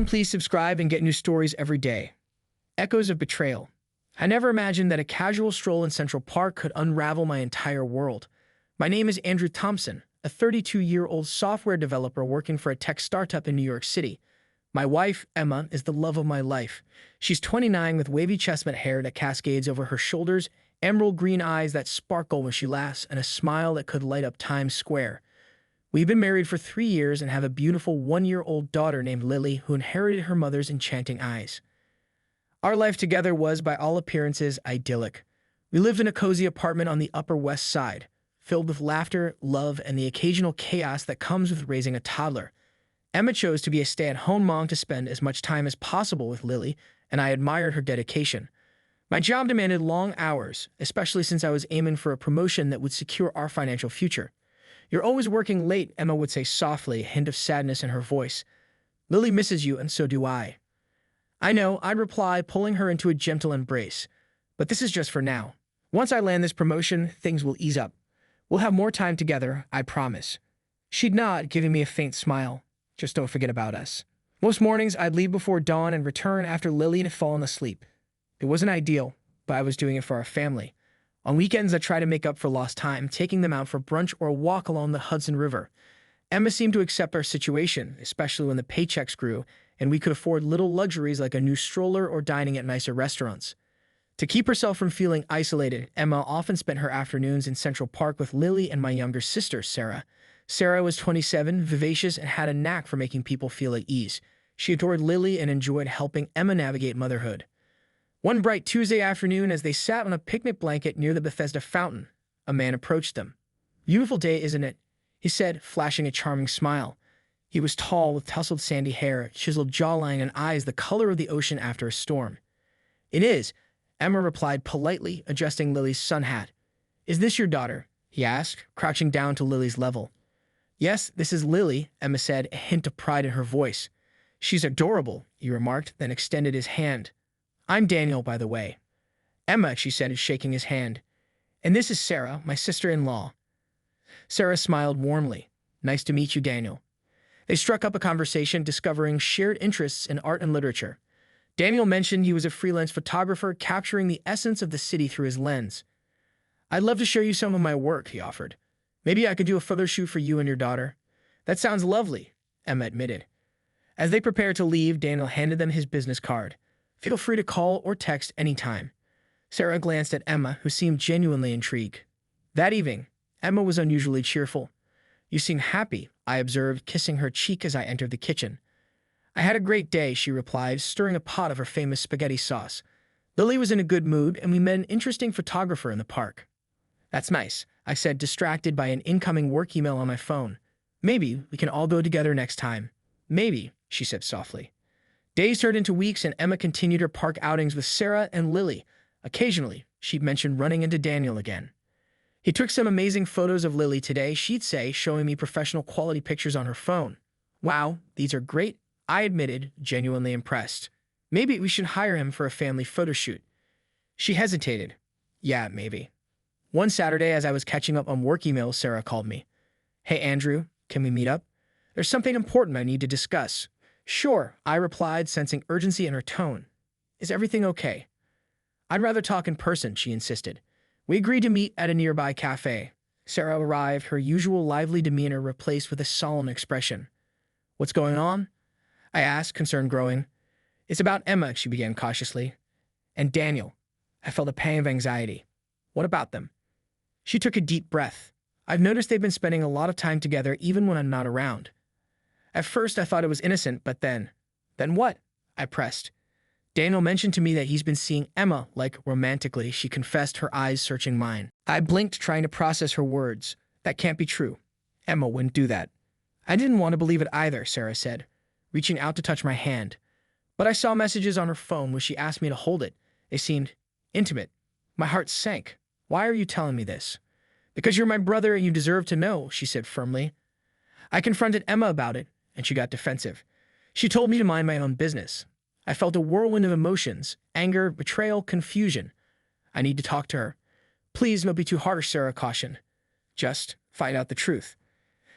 Everyone please subscribe and get new stories every day. Echoes of betrayal. I never imagined that a casual stroll in Central Park could unravel my entire world. My name is Andrew Thompson, a 32-year-old software developer working for a tech startup in New York City. My wife, Emma, is the love of my life. She's 29 with wavy chestnut hair that cascades over her shoulders, emerald green eyes that sparkle when she laughs, and a smile that could light up Times Square. We've been married for 3 years and have a beautiful 1-year-old daughter named Lily who inherited her mother's enchanting eyes. Our life together was, by all appearances, idyllic. We lived in a cozy apartment on the Upper West Side, filled with laughter, love, and the occasional chaos that comes with raising a toddler. Emma chose to be a stay-at-home mom to spend as much time as possible with Lily, and I admired her dedication. My job demanded long hours, especially since I was aiming for a promotion that would secure our financial future. "You're always working late," Emma would say softly, a hint of sadness in her voice. "Lily misses you, and so do I." "I know," I'd reply, pulling her into a gentle embrace. "But this is just for now. Once I land this promotion, things will ease up. We'll have more time together, I promise." She'd nod, giving me a faint smile. "Just don't forget about us." Most mornings, I'd leave before dawn and return after Lily had fallen asleep. It wasn't ideal, but I was doing it for our family. On weekends, I'd try to make up for lost time, taking them out for brunch or a walk along the Hudson River. Emma seemed to accept our situation, especially when the paychecks grew, and we could afford little luxuries like a new stroller or dining at nicer restaurants. To keep herself from feeling isolated, Emma often spent her afternoons in Central Park with Lily and my younger sister, Sarah. Sarah was 27, vivacious, and had a knack for making people feel at ease. She adored Lily and enjoyed helping Emma navigate motherhood. One bright Tuesday afternoon, as they sat on a picnic blanket near the Bethesda fountain, a man approached them. "Beautiful day, isn't it?" he said, flashing a charming smile. He was tall, with tousled sandy hair, chiseled jawline, and eyes the color of the ocean after a storm. "It is," Emma replied politely, adjusting Lily's sun hat. "Is this your daughter?" he asked, crouching down to Lily's level. "Yes, this is Lily," Emma said, a hint of pride in her voice. "She's adorable," he remarked, then extended his hand. "I'm Daniel, by the way." "Emma," she said, shaking his hand. "And this is Sarah, my sister-in-law." Sarah smiled warmly. "Nice to meet you, Daniel." They struck up a conversation, discovering shared interests in art and literature. Daniel mentioned he was a freelance photographer, capturing the essence of the city through his lens. "I'd love to show you some of my work," he offered. "Maybe I could do a photo shoot for you and your daughter." "That sounds lovely," Emma admitted. As they prepared to leave, Daniel handed them his business card. "Feel free to call or text anytime." Sarah glanced at Emma, who seemed genuinely intrigued. That evening, Emma was unusually cheerful. "You seem happy," I observed, kissing her cheek as I entered the kitchen. "I had a great day," she replied, stirring a pot of her famous spaghetti sauce. Lily was in a good mood, and we met an interesting photographer in the park. "That's nice," I said, distracted by an incoming work email on my phone. "Maybe we can all go together next time." "Maybe," she said softly. Days turned into weeks, and Emma continued her park outings with Sarah and Lily. Occasionally, she'd mention running into Daniel again. "He took some amazing photos of Lily today," she'd say, showing me professional quality pictures on her phone. "Wow, these are great," I admitted, genuinely impressed. "Maybe we should hire him for a family photo shoot." She hesitated. "Yeah, maybe." One Saturday, as I was catching up on work emails, Sarah called me. "Hey, Andrew, can we meet up? There's something important I need to discuss." "Sure," I replied, sensing urgency in her tone. "Is everything okay?" "I'd rather talk in person," she insisted. We agreed to meet at a nearby cafe. Sarah arrived, her usual lively demeanor replaced with a solemn expression. "What's going on?" I asked, concern growing. "It's about Emma," she began cautiously. "And Daniel." I felt a pang of anxiety. "What about them?" She took a deep breath. "I've noticed they've been spending a lot of time together even when I'm not around." At first, I thought it was innocent, but then... "Then what?" I pressed. "Daniel mentioned to me that he's been seeing Emma, like, romantically," she confessed, her eyes searching mine. I blinked, trying to process her words. "That can't be true. Emma wouldn't do that." "I didn't want to believe it either," Sarah said, reaching out to touch my hand. "But I saw messages on her phone where she asked me to hold it. They seemed intimate." My heart sank. "Why are you telling me this?" "Because you're my brother and you deserve to know," she said firmly. I confronted Emma about it, and she got defensive. She told me to mind my own business. I felt a whirlwind of emotions: anger, betrayal, confusion. "I need to talk to her." "Please don't be too harsh," Sarah cautioned. "Just find out the truth."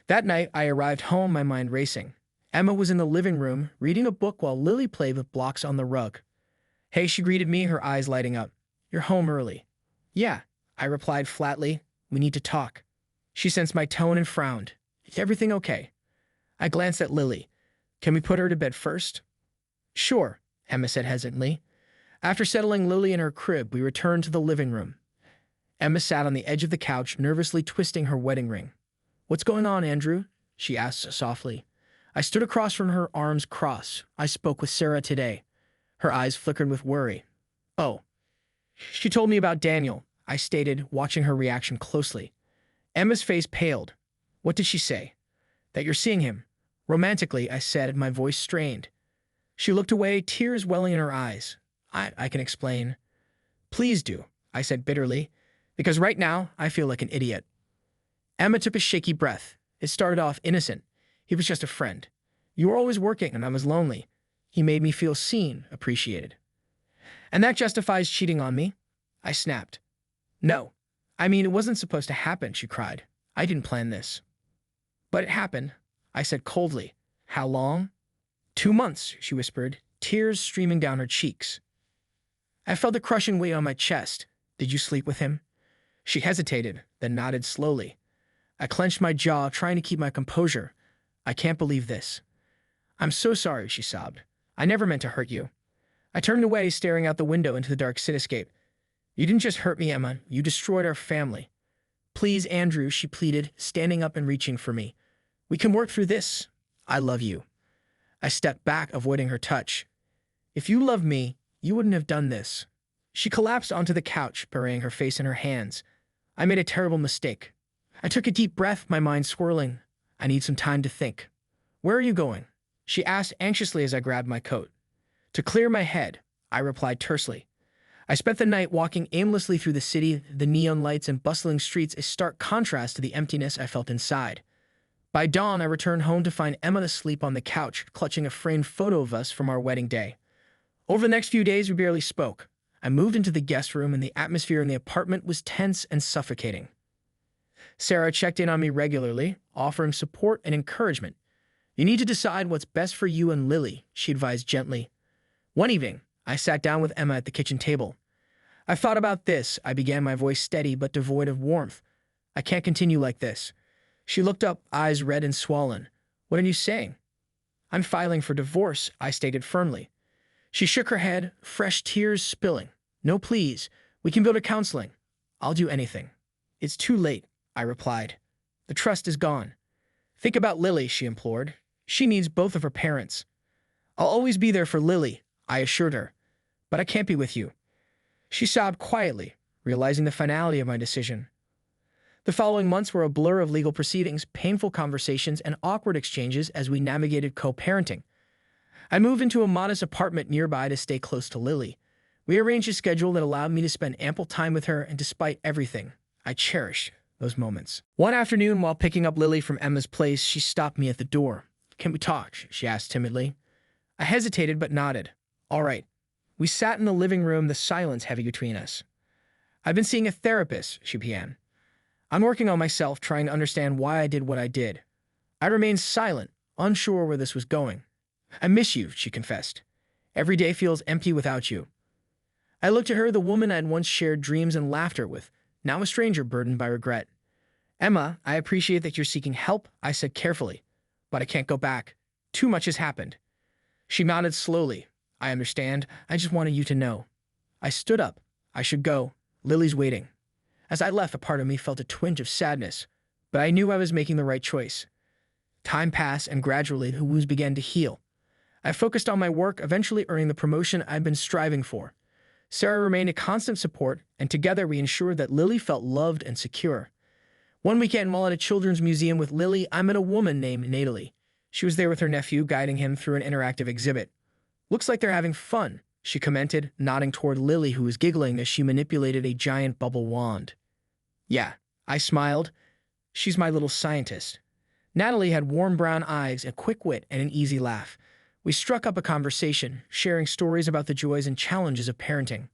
That night, I arrived home, my mind racing. Emma was in the living room, reading a book while Lily played with blocks on the rug. "Hey," she greeted me, her eyes lighting up. "You're home early." "Yeah," I replied flatly. "We need to talk." She sensed my tone and frowned. "Is everything okay?" I glanced at Lily. "Can we put her to bed first?" "Sure," Emma said hesitantly. After settling Lily in her crib, we returned to the living room. Emma sat on the edge of the couch, nervously twisting her wedding ring. "What's going on, Andrew?" she asked softly. I stood across from her, arms crossed. "I spoke with Sarah today." Her eyes flickered with worry. "Oh." "She told me about Daniel," I stated, watching her reaction closely. Emma's face paled. "What did she say?" "That you're seeing him." "Romantically," I said, my voice strained. She looked away, tears welling in her eyes. I can explain." "Please do," I said bitterly, "because right now I feel like an idiot." Emma took a shaky breath. "It started off innocent. He was just a friend. You were always working and I was lonely. He made me feel seen, appreciated." "And that justifies cheating on me?" I snapped. "No. I mean, it wasn't supposed to happen," she cried. "I didn't plan this." "But it happened," I said coldly. "How long?" "2 months," she whispered, tears streaming down her cheeks. I felt the crushing weight on my chest. "Did you sleep with him?" She hesitated, then nodded slowly. I clenched my jaw, trying to keep my composure. "I can't believe this." "I'm so sorry," she sobbed. "I never meant to hurt you." I turned away, staring out the window into the dark cityscape. "You didn't just hurt me, Emma. You destroyed our family." "Please, Andrew," she pleaded, standing up and reaching for me. "We can work through this. I love you." I stepped back, avoiding her touch. "If you loved me, you wouldn't have done this." She collapsed onto the couch, burying her face in her hands. "I made a terrible mistake." I took a deep breath, my mind swirling. "I need some time to think." "Where are you going?" she asked anxiously as I grabbed my coat. "To clear my head," I replied tersely. I spent the night walking aimlessly through the city, the neon lights and bustling streets a stark contrast to the emptiness I felt inside. By dawn, I returned home to find Emma asleep on the couch, clutching a framed photo of us from our wedding day. Over the next few days, we barely spoke. I moved into the guest room, and the atmosphere in the apartment was tense and suffocating. Sarah checked in on me regularly, offering support and encouragement. "You need to decide what's best for you and Lily," she advised gently. One evening, I sat down with Emma at the kitchen table. "I've thought about this," I began, my voice steady but devoid of warmth. "I can't continue like this." She looked up, eyes red and swollen. "What are you saying?" "I'm filing for divorce," I stated firmly. She shook her head, fresh tears spilling. "No, please. We can go to counseling. I'll do anything." "It's too late," I replied. "The trust is gone." "Think about Lily," she implored. "She needs both of her parents." "I'll always be there for Lily," I assured her. "But I can't be with you." She sobbed quietly, realizing the finality of my decision. The following months were a blur of legal proceedings, painful conversations, and awkward exchanges as we navigated co-parenting. I moved into a modest apartment nearby to stay close to Lily. We arranged a schedule that allowed me to spend ample time with her, and despite everything, I cherish those moments. One afternoon, while picking up Lily from Emma's place, she stopped me at the door. "Can we talk?" she asked timidly. I hesitated but nodded. "All right." We sat in the living room, the silence heavy between us. "I've been seeing a therapist," she began. "I'm working on myself, trying to understand why I did what I did." I remained silent, unsure where this was going. "I miss you," she confessed. "Every day feels empty without you." I looked at her, the woman I had once shared dreams and laughter with, now a stranger burdened by regret. "Emma, I appreciate that you're seeking help," I said carefully, "but I can't go back. Too much has happened." She nodded slowly. "I understand. I just wanted you to know." I stood up. I should go. Lily's waiting. As I left, a part of me felt a twinge of sadness, but I knew I was making the right choice. Time passed, and gradually the wounds began to heal. I focused on my work, eventually earning the promotion I'd been striving for. Sarah remained a constant support, and together we ensured that Lily felt loved and secure. One weekend, while at a children's museum with Lily, I met a woman named Natalie. She was there with her nephew, guiding him through an interactive exhibit. "Looks like they're having fun," she commented, nodding toward Lily, who was giggling as she manipulated a giant bubble wand. "Yeah," I smiled. "She's my little scientist." Natalie had warm brown eyes, a quick wit, and an easy laugh. We struck up a conversation, sharing stories about the joys and challenges of parenting.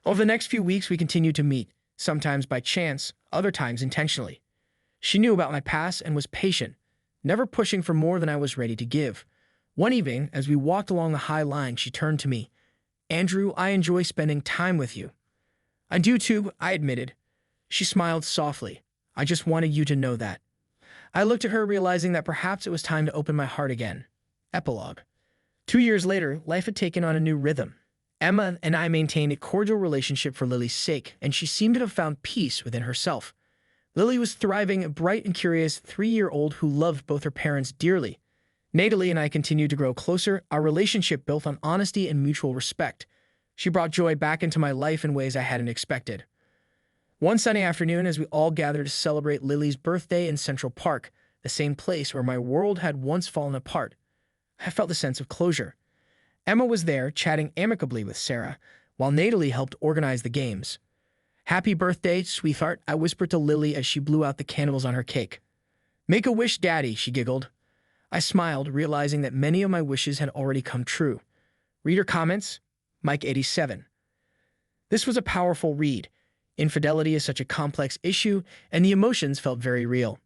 Over the next few weeks, we continued to meet, sometimes by chance, other times intentionally. She knew about my past and was patient, never pushing for more than I was ready to give. One evening, as we walked along the High Line, she turned to me. Andrew, I enjoy spending time with you. I do too, I admitted. She smiled softly. I just wanted you to know that. I looked at her, realizing that perhaps it was time to open my heart again. Epilogue. 2 years later, life had taken on a new rhythm. Emma and I maintained a cordial relationship for Lily's sake, and she seemed to have found peace within herself. Lily was thriving, a bright and curious 3-year-old who loved both her parents dearly. Natalie and I continued to grow closer, our relationship built on honesty and mutual respect. She brought joy back into my life in ways I hadn't expected. One sunny afternoon, as we all gathered to celebrate Lily's birthday in Central Park, the same place where my world had once fallen apart, I felt a sense of closure. Emma was there, chatting amicably with Sarah, while Natalie helped organize the games. Happy birthday, sweetheart, I whispered to Lily as she blew out the candles on her cake. Make a wish, Daddy, she giggled. I smiled, realizing that many of my wishes had already come true. Reader comments, Mike 87. This was a powerful read. Infidelity is such a complex issue, and the emotions felt very real.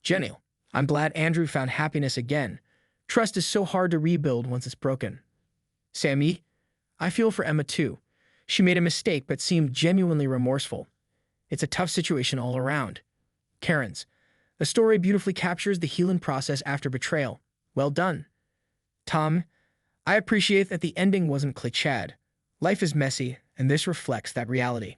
Genial. I'm glad Andrew found happiness again. Trust is so hard to rebuild once it's broken. Sammy, I feel for Emma too. She made a mistake but seemed genuinely remorseful. It's a tough situation all around. Karen's. The story beautifully captures the healing process after betrayal. Well done. Tom, I appreciate that the ending wasn't cliched. Life is messy, and this reflects that reality.